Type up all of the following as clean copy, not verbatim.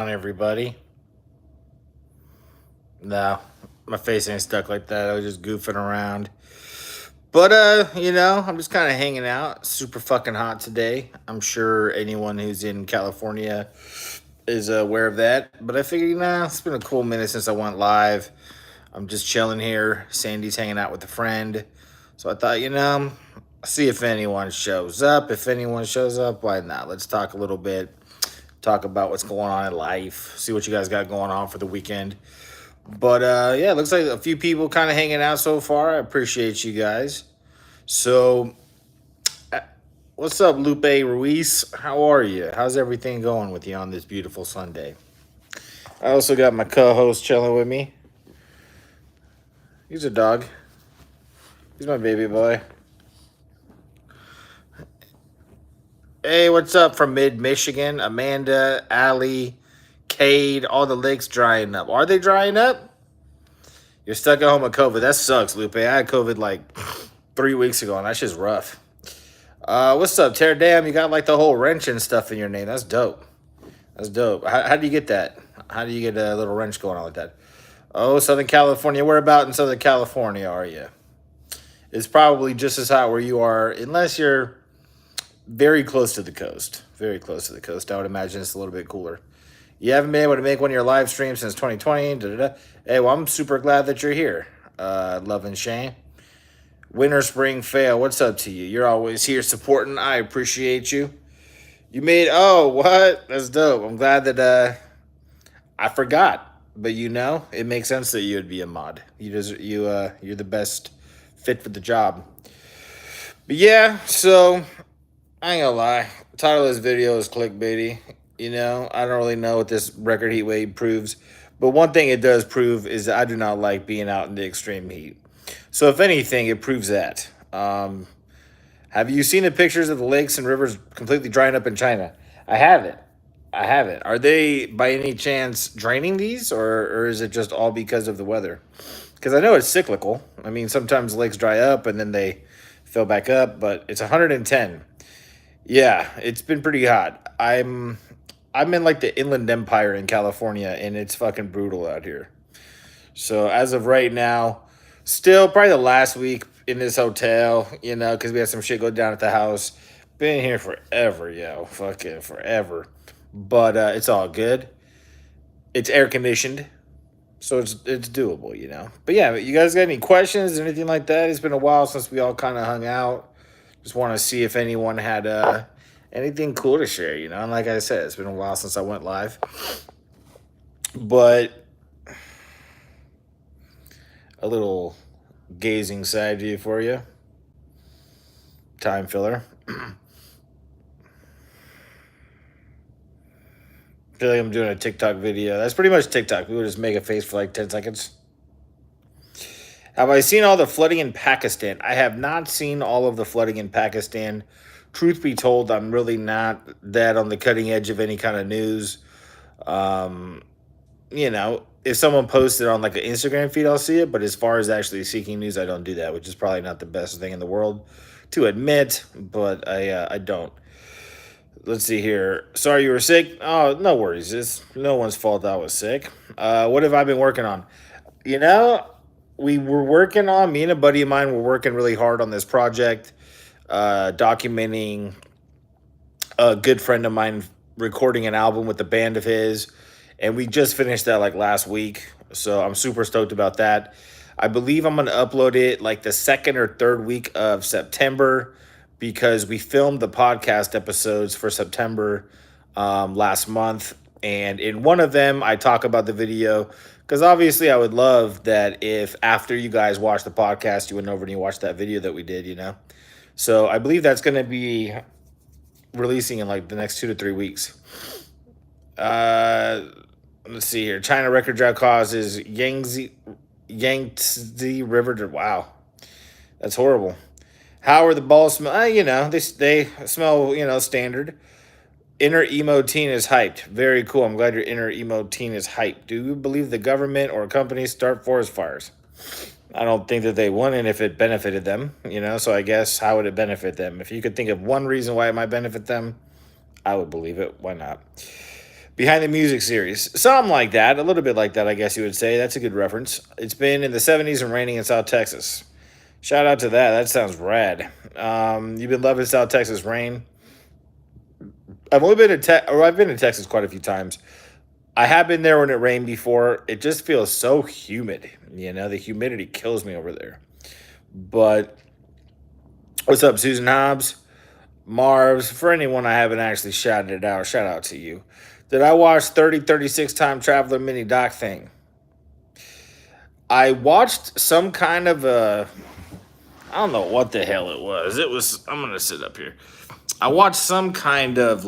On everybody. No, my face ain't stuck like that. I was just goofing around. But I'm just kind of hanging out. Super fucking hot today. I'm sure anyone who's in California is aware of that. But I figured, it's been a cool minute since I went live. I'm just chilling here. Sandy's hanging out with a friend. So I thought, see if anyone shows up. If anyone shows up, why not? Let's talk a little bit. Talk about what's going on in life. See what you guys got going on for the weekend. But yeah, it looks like a few people kind of hanging out so far. I appreciate you guys. So, uh, what's up, Lupe Ruiz? How are you? How's everything going with you on this beautiful Sunday? I also got my co-host chilling with me. He's a dog. He's my baby boy. Hey, what's up from mid Michigan? Amanda, Allie, Cade, all the lakes drying up. Are they drying up? You're stuck at home with COVID. That sucks, Lupe. I had COVID like 3 weeks ago, and that's just rough. What's up, Tear Dam? You got like the whole wrench and stuff in your name. That's dope. That's dope. How do you get that? How do you get a little wrench going on like that? Oh, Southern California. Where about in Southern California are you? It's probably just as hot where you are, unless you're very close to the coast. Very close to the coast. I would imagine it's a little bit cooler. You haven't been able to make one of your live streams since 2020. Da-da-da. Hey, well, I'm super glad that you're here. Love and Shane. Winter, spring, fail. What's up to you? You're always here supporting. I appreciate you. You made what? That's dope. I'm glad that I forgot, but it makes sense that you would be a mod. You're the best fit for the job. But yeah, so I ain't gonna lie. The title of this video is clickbaity. I don't really know what this record heat wave proves, but one thing it does prove is that I do not like being out in the extreme heat. So if anything, it proves that. Have you seen the pictures of the lakes and rivers completely drying up in China? I haven't. I haven't. Are they by any chance draining these, or is it just all because of the weather? Because I know it's cyclical. I mean, sometimes lakes dry up and then they fill back up, but it's 110. Yeah, it's been pretty hot. I'm in like the Inland Empire in California, and it's fucking brutal out here. So as of right now, still probably the last week in this hotel, because we had some shit go down at the house. Been here forever, yo, fucking forever. But it's all good. It's air conditioned, so it's doable. But yeah, you guys got any questions, anything like that? It's been a while since we all kind of hung out. Just want to see if anyone had anything cool to share. And like I said, it's been a while since I went live, but a little gazing side view for you. Time filler. Feel like I'm doing a TikTok video. That's pretty much TikTok. We would just make a face for like 10 seconds. Have I seen all the flooding in Pakistan? I have not seen all of the flooding in Pakistan. Truth be told, I'm really not that on the cutting edge of any kind of news. Um, if someone posted on like an Instagram feed, I'll see it. But as far as actually seeking news, I don't do that, which is probably not the best thing in the world to admit, but I don't. Let's see here. Sorry you were sick. Oh, no worries. It's no one's fault I was sick. What have I been working on? You know, we were working on, me and a buddy of mine were working really hard on this project, documenting a good friend of mine recording an album with a band of his. And we just finished that like last week. So I'm super stoked about that. I believe I'm going to upload it like the second or third week of September because we filmed the podcast episodes for September last month. And in one of them, I talk about the video because obviously I would love that if after you guys watch the podcast, you went over and you watched that video that we did. So I believe that's going to be releasing in like the next 2 to 3 weeks. Let's see here. China record drought causes Yangtze River. Wow, that's horrible. How are the balls smell? They smell standard. Inner emo teen is hyped. Very cool. I'm glad your inner emo teen is hyped. Do you believe the government or companies start forest fires? I don't think that they wouldn't if it benefited them. So I guess how would it benefit them? If you could think of one reason why it might benefit them, I would believe it. Why not? Behind the Music series. Something like that. A little bit like that, I guess you would say. That's a good reference. It's been in the 70s and raining in South Texas. Shout out to that. That sounds rad. You've been loving South Texas rain. I've been to Texas quite a few times. I have been there when it rained before. It just feels so humid. The humidity kills me over there. But what's up, Susan Hobbs? Marvs, for anyone I haven't actually shouted it out, shout out to you. Did I watch 3036 Time Traveler mini doc thing? I watched some kind of I don't know what the hell it was. I'm going to sit up here. I watched some kind of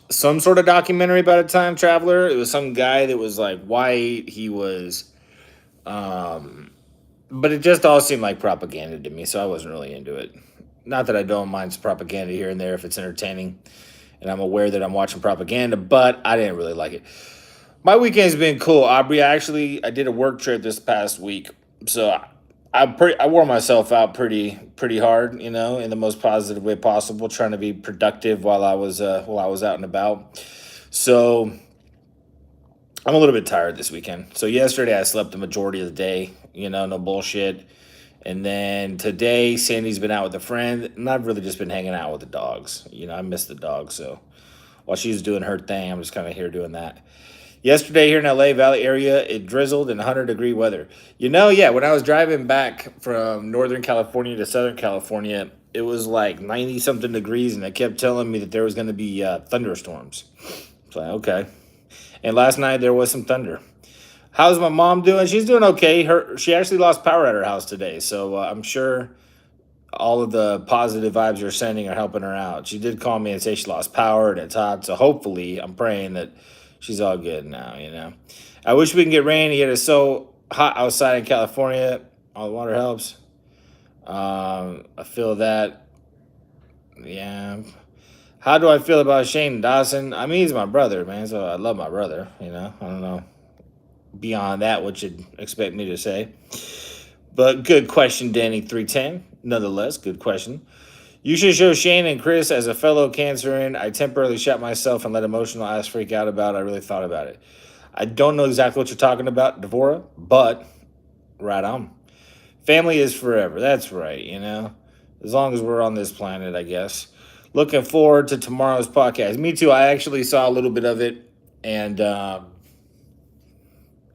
some sort of documentary about a time traveler. It was some guy that was like white. He was, but it just all seemed like propaganda to me, so I wasn't really into it. Not that I don't mind propaganda here and there if it's entertaining, and I'm aware that I'm watching propaganda, but I didn't really like it. My weekend's been cool, Aubrey. I did a work trip this past week, so I wore myself out pretty hard, in the most positive way possible, trying to be productive while I was out and about. So I'm a little bit tired this weekend. So yesterday I slept the majority of the day, no bullshit. And then today Sandy's been out with a friend, and I've really just been hanging out with the dogs. I miss the dogs, so while she's doing her thing, I'm just kind of here doing that. Yesterday here in LA Valley area, it drizzled in 100-degree weather. Yeah, when I was driving back from Northern California to Southern California, it was like 90-something degrees, and they kept telling me that there was going to be thunderstorms. So, okay. And last night there was some thunder. How's my mom doing? She's doing okay. She actually lost power at her house today, so I'm sure all of the positive vibes you're sending are helping her out. She did call me and say she lost power and it's hot, so hopefully I'm praying that she's all good now. I wish we can get rain. It is so hot outside in California. All the water helps. I feel that. Yeah. How do I feel about Shane Dawson? I mean, he's my brother, man, so I love my brother. I don't know beyond that what you'd expect me to say. But good question, Danny310. Nonetheless, good question. You should show Shane and Chris as a fellow Cancerian. I temporarily shot myself and let emotional ass freak out about it. I really thought about it. I don't know exactly what you're talking about, Devora, but right on. Family is forever. That's right, As long as we're on this planet, I guess. Looking forward to tomorrow's podcast. Me too. I actually saw a little bit of it, and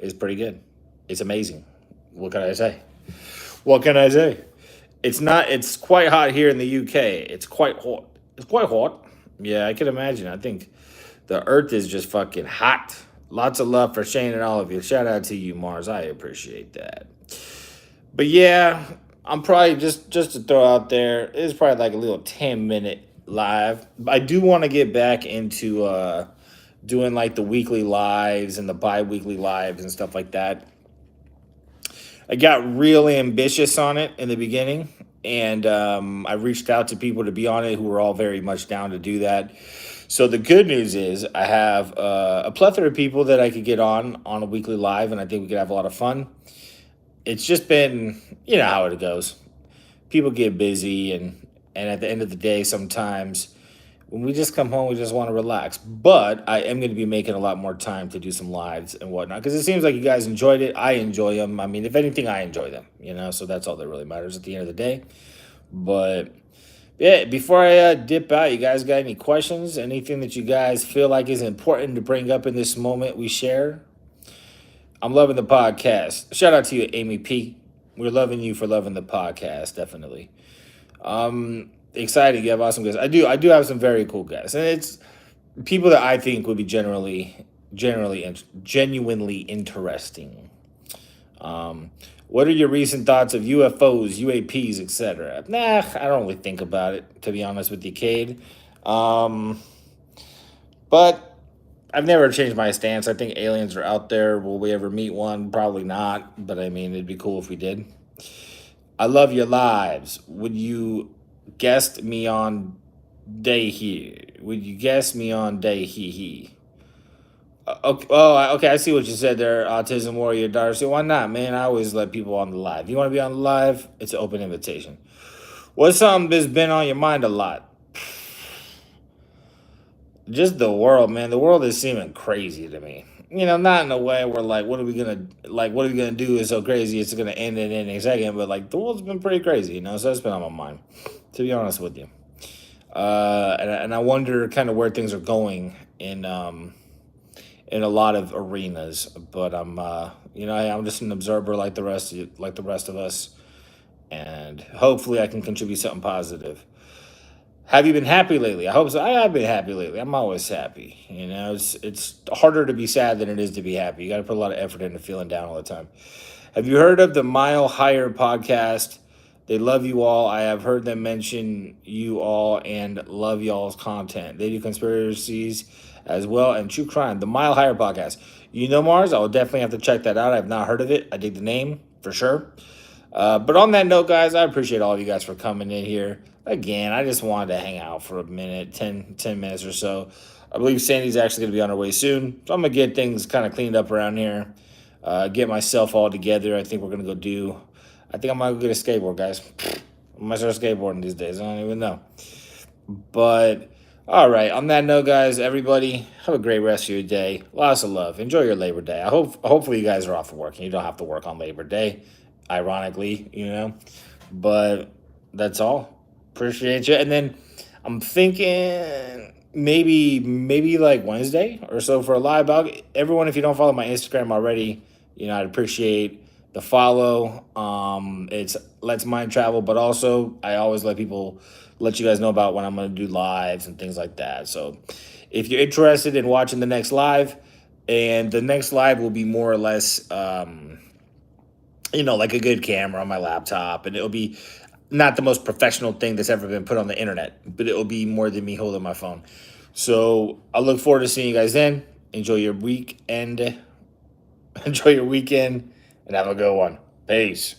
it's pretty good. It's amazing. What can I say? It's quite hot here in the UK. It's quite hot. It's quite hot. Yeah, I can imagine. I think the earth is just fucking hot. Lots of love for Shane and all of you. Shout out to you, Mars. I appreciate that. But yeah, I'm probably just to throw out there, it's probably like a little 10-minute live. I do want to get back into doing like the weekly lives and the bi-weekly lives and stuff like that. I got really ambitious on it in the beginning, and I reached out to people to be on it who were all very much down to do that. So the good news is I have a plethora of people that I could get on a weekly live, and I think we could have a lot of fun. It's just been, how it goes. People get busy, and at the end of the day, sometimes when we just come home, we just want to relax. But I am going to be making a lot more time to do some lives and whatnot, because it seems like you guys enjoyed it. I enjoy them. I mean, if anything, I enjoy them, so that's all that really matters at the end of the day. But yeah, before I dip out, you guys got any questions? Anything that you guys feel like is important to bring up in this moment we share? I'm loving the podcast. Shout out to you, Amy P. We're loving you for loving the podcast, definitely. Excited to have awesome guests. I do have some very cool guests, and it's people that I think would be genuinely interesting. What are your recent thoughts of UFOs, UAPs, etc.? Nah, I don't really think about it, to be honest with you, Cade. But I've never changed my stance. I think aliens are out there. Will we ever meet one? Probably not, but I mean, it'd be cool if we did. I love your lives. Would you guest me on day here? Would you guest me on day he? Okay, okay, I see what you said there, Autism Warrior Darcy. Why not, man? I always let people on the live. You want to be on the live? It's an open invitation. What's something that's been on your mind a lot? just the world, man. The world is seeming crazy to me. Not in a way where like, what are we gonna do? Is so crazy. It's gonna end in any second. But like, the world's been pretty crazy. So that's been on my mind, to be honest with you. And I wonder kind of where things are going in a lot of arenas. But I'm just an observer like the rest of us, and hopefully I can contribute something positive. Have you been happy lately? I hope so. I have been happy lately. I'm always happy. It's harder to be sad than it is to be happy. You got to put a lot of effort into feeling down all the time. Have you heard of the Mile Higher podcast? They love you all. I have heard them mention you all and love y'all's content. They do conspiracies as well and true crime. The Mile Higher podcast. Mars? I will definitely have to check that out. I have not heard of it. I dig the name for sure. But on that note, guys, I appreciate all of you guys for coming in here. Again, I just wanted to hang out for a minute, 10 minutes or so. I believe Sandy's actually going to be on her way soon. So I'm going to get things kind of cleaned up around here, get myself all together. I think we're going to I think I might go get a skateboard, guys. I might start skateboarding these days. I don't even know. But, all right. On that note, guys, everybody, have a great rest of your day. Lots of love. Enjoy your Labor Day. Hopefully you guys are off of work and you don't have to work on Labor Day, ironically. But that's all. Appreciate you. And then I'm thinking maybe like Wednesday or so for a live. Everyone, if you don't follow my Instagram already, I'd appreciate the follow. It's Let's Mind Travel, but also I always let you guys know about when I'm going to do lives and things like that. So if you're interested in watching the next live, and the next live will be more or less, like a good camera on my laptop, and it'll be not the most professional thing that's ever been put on the internet, but it will be more than me holding my phone. So I look forward to seeing you guys then. Enjoy your weekend. Enjoy your weekend and have a good one. Peace.